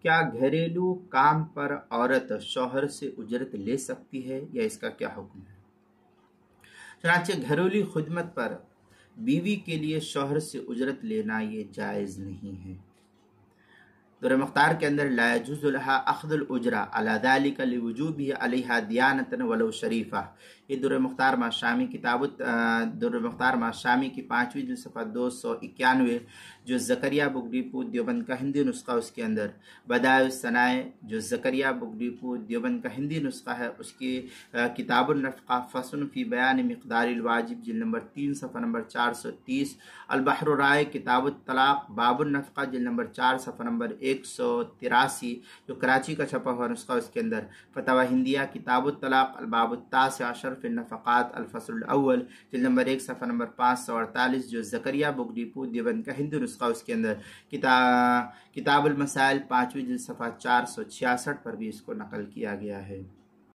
کیا گھریلو کام پر عورت شوہر سے اجرت لے سکتی ہے یا اس کا کیا حکم ہے؟ چنانچہ گھریلو خدمت پر بیوی کے لیے شوہر سے اجرت لینا یہ جائز نہیں ہے۔ در مختار کے اندر لا يجوز لها اخذ الاجرہ علی ذلك لوجوبه علیہا دیانتا ولو شریفہ، یہ در مختار ماشامی در مختار ماشامی کی 5ویں جلد صفحہ 291 جو زکریا بک ڈیپو دیوبند کا ہندی نسخہ، اس کے اندر بدائع الثنائے جو زکریا بک ڈیپو دیوبند کا ہندی نسخہ ہے، اس کی کتاب النفقہ فصل فی بیان مقدار الواجب جلد نمبر 3 صفحہ نمبر 430، البحر الرائع کتاب الطلاق باب النفقہ جلد نمبر 4 صفحہ نمبر 183 جو کراچی کا چھپا ہوا نسخہ، اس کے اندر فتاوی ہندیہ کتاب الطلاق الباب التاسع عشر فی النفقات الفصل الاول جلد نمبر 1 صفحہ نمبر 548 جو زکریا بک ڈیپو دیوبند کا ہندی نسخہ، اس کے اندر کتاب المسائل 5ویں جلد صفحہ 466 پر بھی اس کو نقل کیا گیا ہے۔